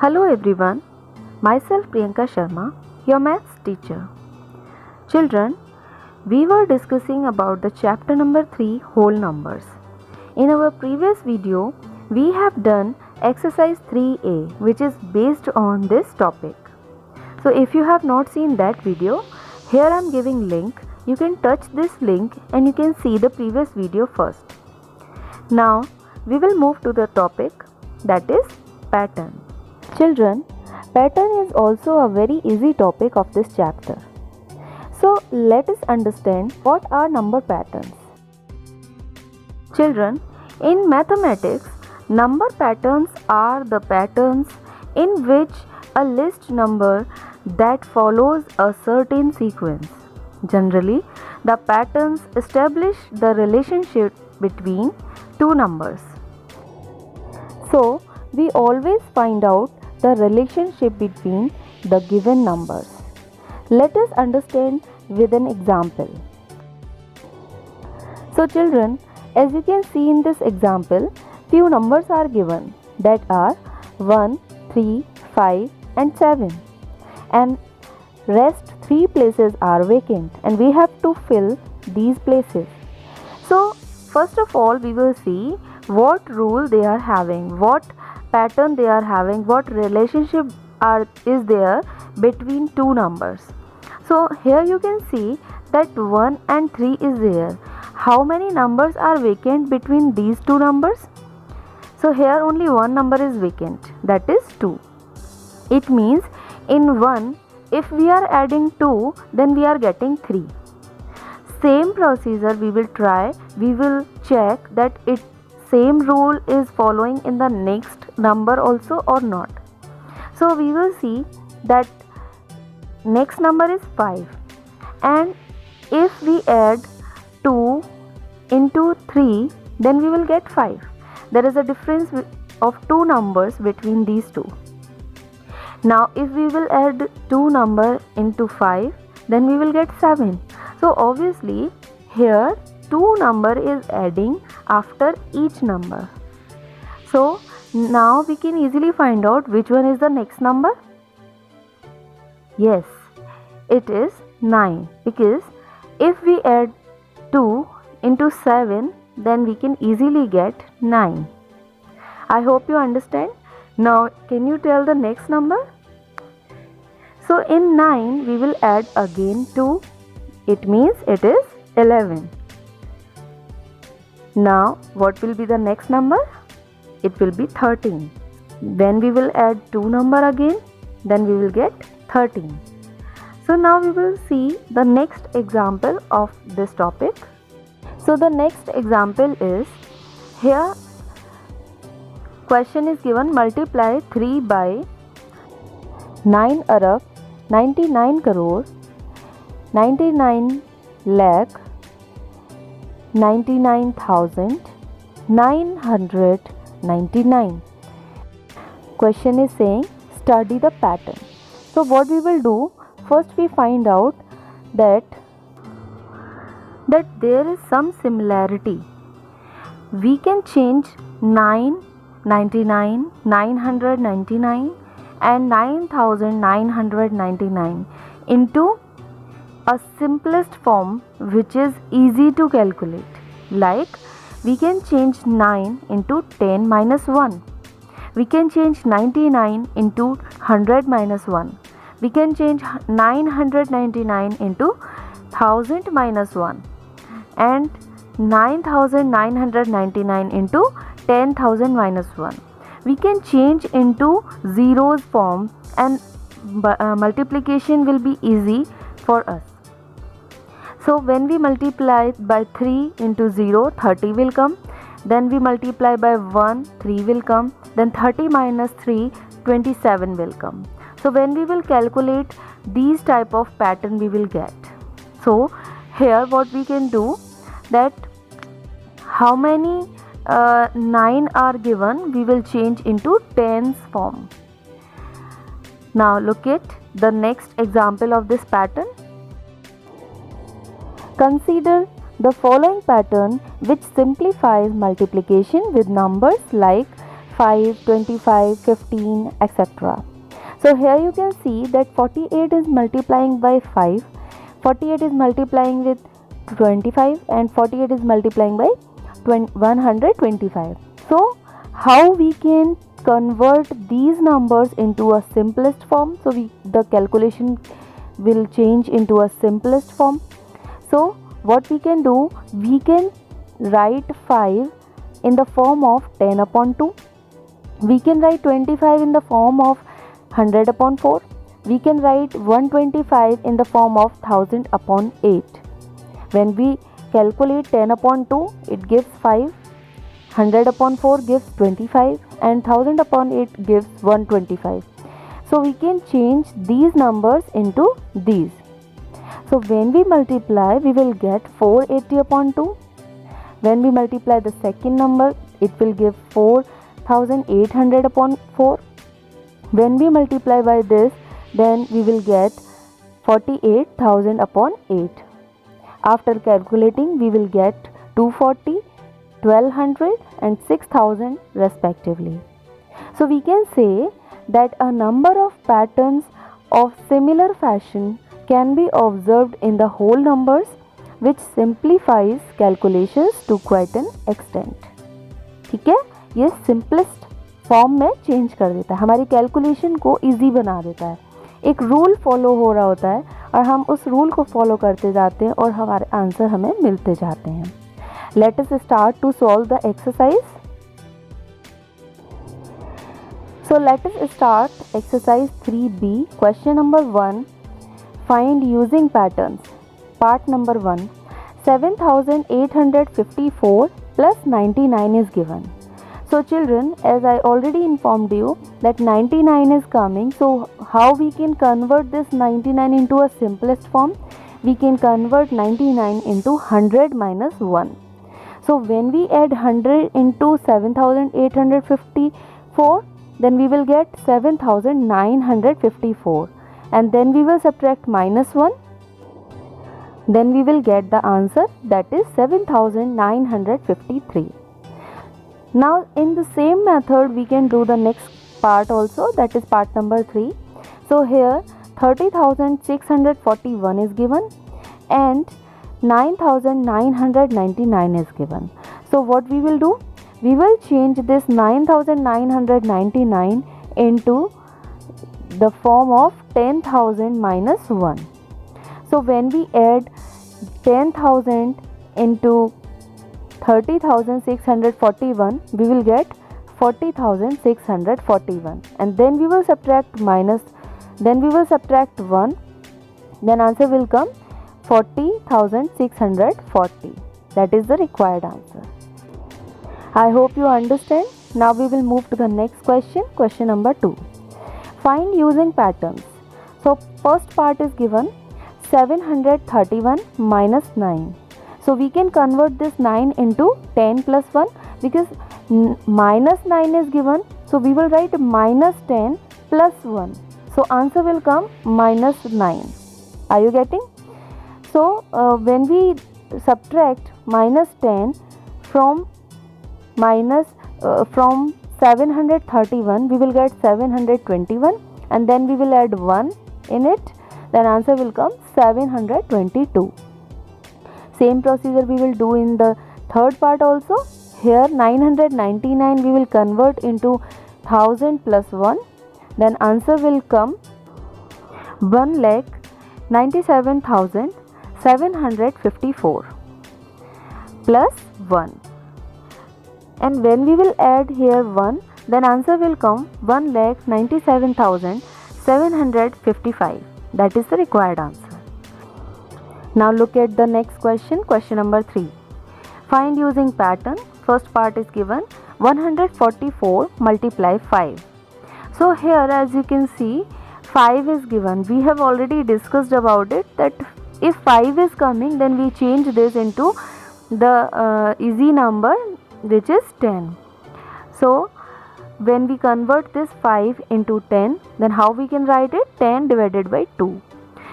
Hello everyone, myself Priyanka Sharma, your maths teacher. Children, we were discussing about the chapter number 3 whole numbers. In our previous video, we have done exercise 3A which is based on this topic. So if you have not seen that video, here I am giving link. You can touch this link and you can see the previous video first. Now we will move to the topic, that is pattern. Children, pattern is also a very easy topic of this chapter. So let us understand what are number patterns. Children, in mathematics, number patterns are the patterns in which a list number that follows a certain sequence. Generally, the patterns establish the relationship between two numbers. So, we always find out the relationship between the given numbers. Let us understand with an example. So children, as you can see in this example, few numbers are given, that are 1, 3, 5 and 7, and rest 3 places are vacant and we have to fill these places. So first of all we will see what rule they are having, what pattern they are having, what relationship is there between two numbers. So here you can see that 1 and 3 is there. How many numbers are vacant between these two numbers? So here only one number is vacant, that is 2. It means in 1, if we are adding 2, then we are getting 3. Same procedure we will try. We will check that it same rule is following in the next number also or not. So we will see that next number is 5, and if we add 2 into 3, then we will get 5. There is a difference of two numbers between these two. Now if we will add 2 number into 5, then we will get 7. So obviously here 2 number is adding after each number. So now we can easily find out which one is the next number. Yes, it is 9, because if we add 2 into 7, then we can easily get 9. I hope you understand. Now can you tell the next number? So in 9 we will add again 2. It means it is 11. Now what will be the next number? It will be 13. Then we will add 2 number again, then we will get 13. So now we will see the next example of this topic. So the next example is, here question is given, multiply 3 by 9 arab 99 crore 99 lakh 99,999. Question is saying study the pattern. So what we will do, first we find out that there is some similarity. We can change 999, 999 and 9999 into a simplest form which is easy to calculate. Like we can change 9 into 10 minus 1. We can change 99 into 100 minus 1. We can change 999 into 1000 minus 1 and 9999 into 10,000 minus 1. We can change into zeros form and multiplication will be easy for us. So when we multiply by 3 into 0, 30 will come. Then we multiply by 1, 3 will come. Then 30 minus 3, 27 will come. So when we will calculate these type of pattern we will get. So here what we can do, that how many 9 are given, we will change into tens form. Now look at the next example of this pattern. Consider the following pattern which simplifies multiplication with numbers like 5, 25, 15, etc. So here you can see that 48 is multiplying by 5, 48 is multiplying with 25, and 48 is multiplying by 125. So how we can convert these numbers into a simplest form? So the calculation will change into a simplest form. So what we can do, we can write 5 in the form of 10 upon 2. We can write 25 in the form of 100 upon 4. We can write 125 in the form of 1000 upon 8. When we calculate 10 upon 2, it gives 5, 100 upon 4 gives 25, and 1000 upon 8 gives 125. So we can change these numbers into these. So when we multiply, we will get 480 upon 2. When we multiply the second number, it will give 4800 upon 4. When we multiply by this, then we will get 48,000 upon 8. After calculating, we will get 240, 1200 and 6000 respectively. So we can say that a number of patterns of similar fashion can be observed in the whole numbers, which simplifies calculations to quite an extent. ठीक है, ये simplest form में change कर देता है, हमारी calculation को easy बना देता है. एक रूल फॉलो हो रहा होता है और हम उस रूल को फॉलो करते जाते हैं और हमारे आंसर हमें मिलते जाते हैं. Let us start to solve the exercise. So let us start exercise 3B. Question number 1. Find using patterns. Part number 1. 7854 plus 99 is given. So children, as I already informed you that 99 is coming. So how we can convert this 99 into a simplest form? We can convert 99 into 100 minus 1. So when we add 100 into 7854, then we will get 7954, and then we will subtract minus 1, then we will get the answer, that is 7953. Now in the same method we can do the next part also, that is part number 3. So here 30,641 is given and 9,999 is given. So what we will do? We will change this 9,999 into the form of 10,000 minus 1. So when we add 10,000 into 30,641, we will get 40,641, and then we will subtract 1, then answer will come 40,640. That is the required answer. I hope you understand. Now we will move to the next question, question number 2. Find using patterns. So first part is given 731 minus 9. So we can convert this 9 into 10 plus 1 because minus 9 is given. So we will write minus 10 plus 1. So answer will come minus 9. Are you getting? So when we subtract minus 10 from 731, we will get 721, and then we will add 1 in it, then answer will come 722. Same procedure we will do in the third part also. Here 999 we will convert into 1000 plus 1, then answer will come 1,97,754 plus 1. And when we will add here 1, then answer will come 1,97,755. That is the required answer. Now look at the next question, question number 3. Find using pattern. First part is given 144 multiply 5. So here as you can see 5 is given. We have already discussed about it that if 5 is coming, then we change this into the easy number, which is 10. So when we convert this 5 into 10, then how we can write it? 10 divided by 2.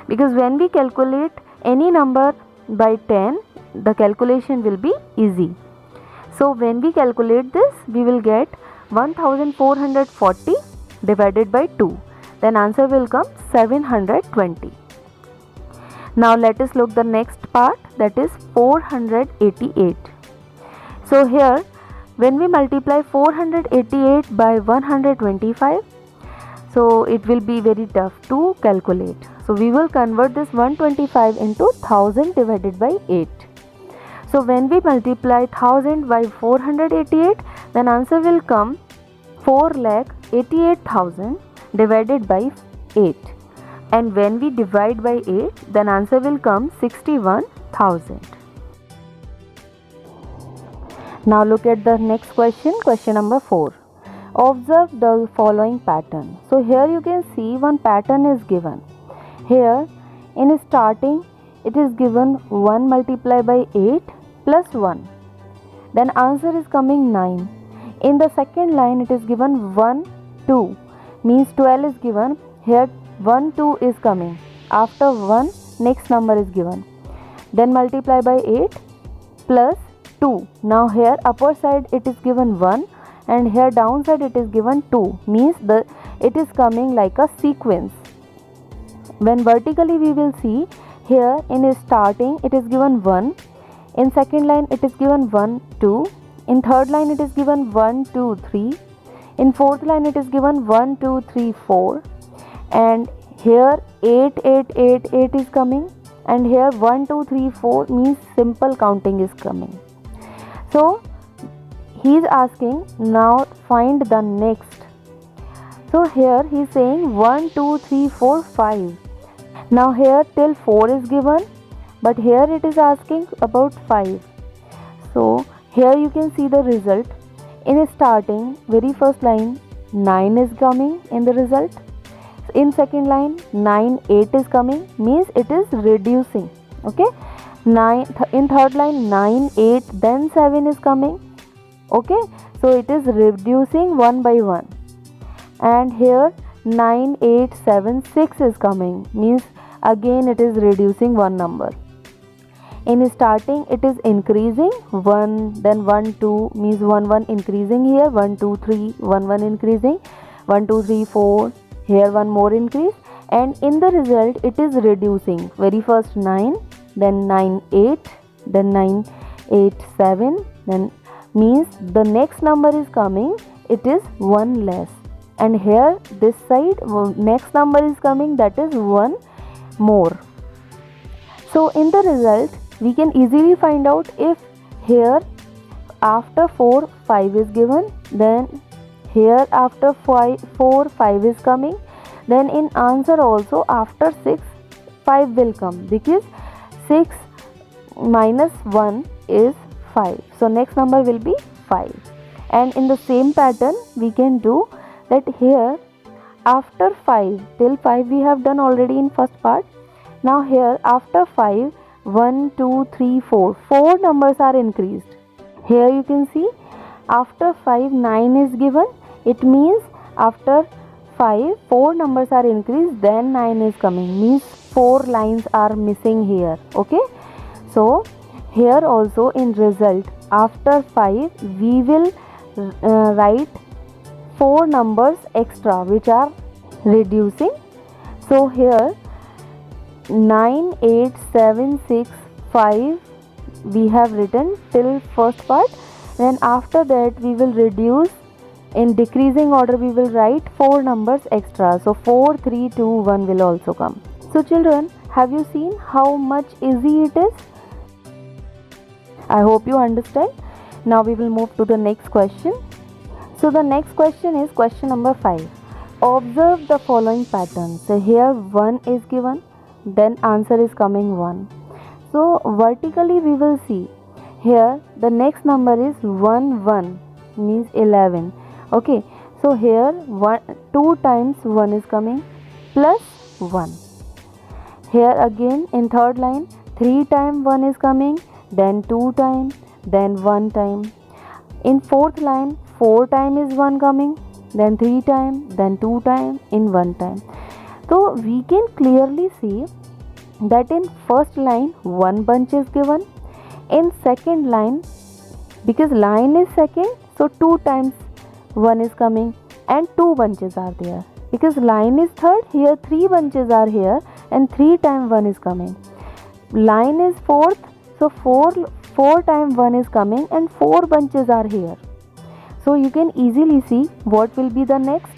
Because when we calculate any number by 10, the calculation will be easy. So when we calculate this, we will get 1440 divided by 2. Then answer will come 720. Now let us look the next part, that is 488. So here when we multiply 488 by 125, so it will be very tough to calculate. So we will convert this 125 into 1000 divided by 8. So when we multiply 1000 by 488, then answer will come 4,88,000 divided by 8. And when we divide by 8, then answer will come 61,000. Now look at the next question, question number 4. Observe the following pattern. So here you can see one pattern is given. Here in starting it is given 1 multiplied by 8 plus 1. Then answer is coming 9. In the second line it is given 1, 2. Means 12 is given. Here 1, 2 is coming. After 1 next number is given. Then multiply by 8 plus 2. Now here upper side it is given 1 and here downside it is given 2. Means it is coming like a sequence. When vertically we will see, here in starting it is given 1. In second line it is given 1, 2. In third line it is given 1, 2, 3. In fourth line it is given 1, 2, 3, 4. And here 8, 8, 8, 8 is coming. And here 1, 2, 3, 4 means simple counting is coming. So he is asking now find the next. So here he is saying 1, 2, 3, 4, 5. Now here till 4 is given, but here it is asking about 5. So here you can see the result. In starting very first line 9 is coming in the result. In second line 9, 8 is coming, means it is reducing. Okay, in third line 9, 8, then 7 is coming. Okay, so it is reducing one by one. And here 9, 8, 7, 6 is coming, means again it is reducing one number. In starting it is increasing 1, then 1, 2 means 1, 1 increasing here, 1, 2, 3, 1, 1 increasing, 1, 2, 3, 4, here one more increase, and in the result it is reducing. Very first 9, then 9, 8, then 9, 8, 7, then means the next number is coming, it is 1 less. And here this side next number is coming, that is 1 more. So in the result we can easily find out if here after 4 5 is given, then here after 4 5 is coming, then in answer also after 6 5 will come, because 6 minus 1 is 5. So next number will be 5. And in the same pattern we can do that here after 5 till 5 we have done already in first part. Now here after 5 1, 2, 3, 4 numbers are increased. Here you can see after 5 9 is given. It means after 5 4 numbers are increased, then 9 is coming, means 4 lines are missing here. Okay, so here also in result after 5 we will write 4 numbers extra which are reducing. So here 9, 8, 7, 6, 5 we have written till first part. Then after that we will reduce in decreasing order, we will write 4 numbers extra. So 4, 3, 2, 1 will also come. So children, have you seen how much easy it is? I hope you understand. Now we will move to the next question. So the next question is question number 5. Observe the following pattern. So here 1 is given, then answer is coming 1. So vertically we will see here the next number is 1 1 means 11. Okay, so here 2 times 1 is coming plus 1. Here again in third line 3 times 1 is coming, then 2 times, then 1 time. In fourth line 4 times is 1 coming, then 3 times, then 2 times, in 1 time. So we can clearly see that in first line 1 bunch is given. In second line, because line is second, so 2 times 1 is coming and 2 bunches are there. Because line is third, here 3 bunches are here and 3 times 1 is coming. Line is fourth, so 4 times 1 is coming and 4 bunches are here. So you can easily see what will be the next.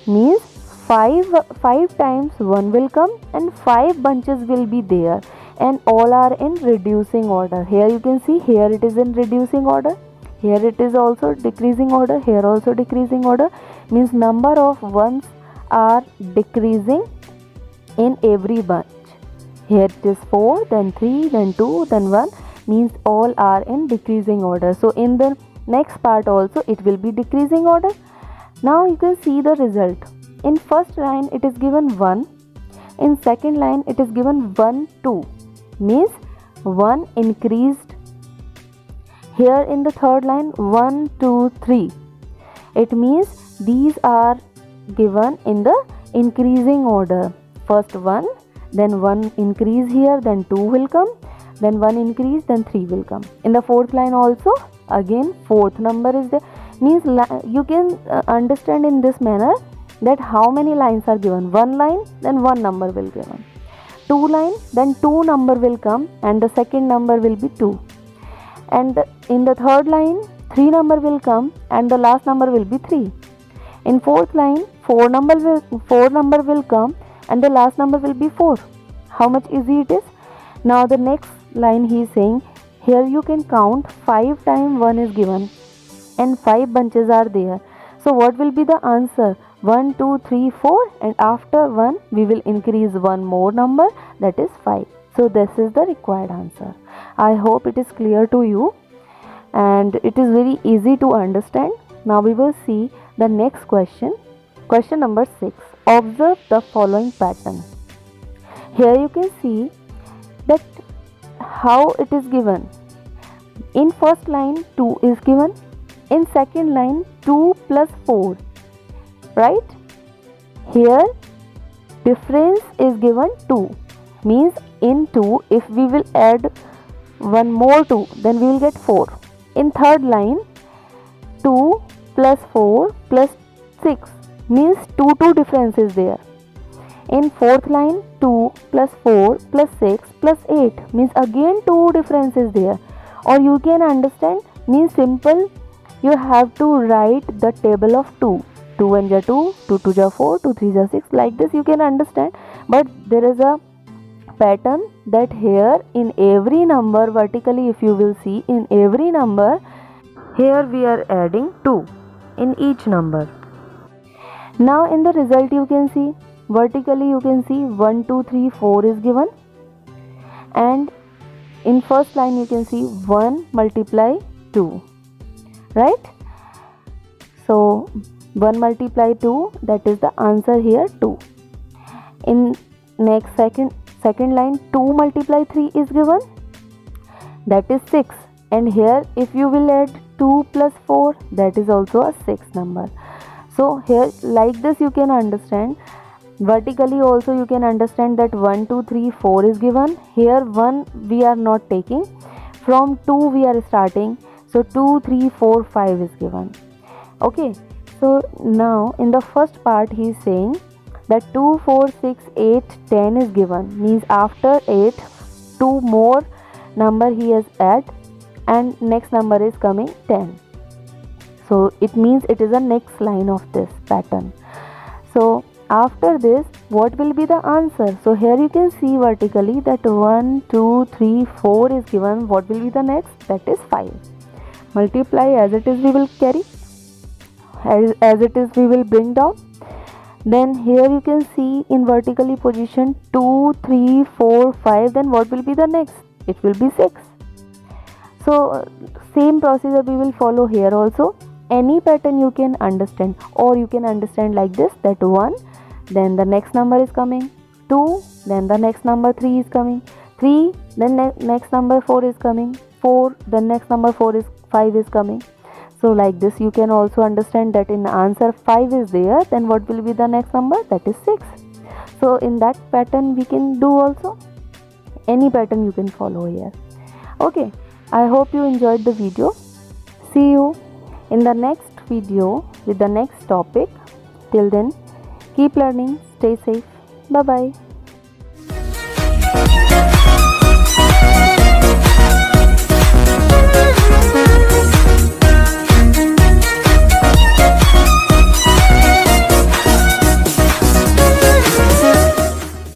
Means 5 times 1 will come and 5 bunches will be there, and all are in reducing order. Here you can see, here it is in reducing order, here it is also decreasing order, here also decreasing order. Means number of ones are decreasing in every bunch. Here it is 4, then 3, then 2, then 1. Means all are in decreasing order. So in the next part also it will be decreasing order. Now you can see the result. In first line it is given 1. In second line it is given 1, 2. Means 1 increased. Here in the third line 1, 2, 3. It means these are given in the increasing order. First 1, then 1 increase here, then 2 will come, then 1 increase, then 3 will come. In the fourth line also again fourth number is there. Means you can understand in this manner that how many lines are given. 1 line, then 1 number will be given. 2 line, then 2 number will come and the second number will be 2. And in the third line 3 number will come and the last number will be 3. In fourth line 4 number will come and the last number will be 4. How much easy it is. Now the next line he is saying, here you can count 5 times 1 is given and 5 bunches are there. So what will be the answer? 1, 2, 3, 4, and after 1 we will increase one more number, that is 5. So this is the required answer. I hope it is clear to you and it is very easy to understand. Now we will see the next question. Question number 6. Observe the following pattern. Here you can see that how it is given. In first line 2 is given. In second line 2 plus 4. Right? Here difference is given 2. Means in 2 if we will add one more 2 then we will get 4. In third line 2 plus 4 plus 6 means 2 difference is there. In fourth line 2 plus 4 plus 6 plus 8 means again 2 difference is there. Or you can understand, means simple, you have to write the table of 2. 2 1 ja 2, 2 2 ja 4, 2 3 ja 6, like this you can understand. But there is a pattern that here in every number vertically, if you will see, in every number here we are adding 2 in each number. Now in the result you can see, vertically you can see 1 2 3 4 is given, and in first line you can see 1 multiply 2, right? So 1 multiply 2, that is the answer here 2. In next second line 2 multiply 3 is given, that is 6, and here if you will add 2 plus 4, that is also a 6 number. So here like this you can understand. Vertically also you can understand that 1 2 3 4 is given. Here 1 we are not taking, from 2 we are starting, so 2 3 4 5 is given. Okay, so now in the first part he is saying that 2 4 6 8 10 is given. Means after 8 2 more number he has add and next number is coming 10. So it means it is a next line of this pattern. So after this what will be the answer? So here you can see vertically that 1 2 3 4 is given. What will be the next? That is 5. Multiply as it is we will carry, as it is we will bring down. Then here you can see in vertically position 2 3 4 5, then what will be the next? It will be 6. So same procedure we will follow here also. Any pattern you can understand, or you can understand like this, that 1, then the next number is coming, 2, then the next number 3 is coming, 3, then next number 4 is coming, 4, then next number 5 is coming. So like this you can also understand that in the answer 5 is there, then what will be the next number? That is 6. So in that pattern we can do also. Any pattern you can follow here. Okay, I hope you enjoyed the video. See you in the next video with the next topic. Till then, keep learning, stay safe. Bye bye.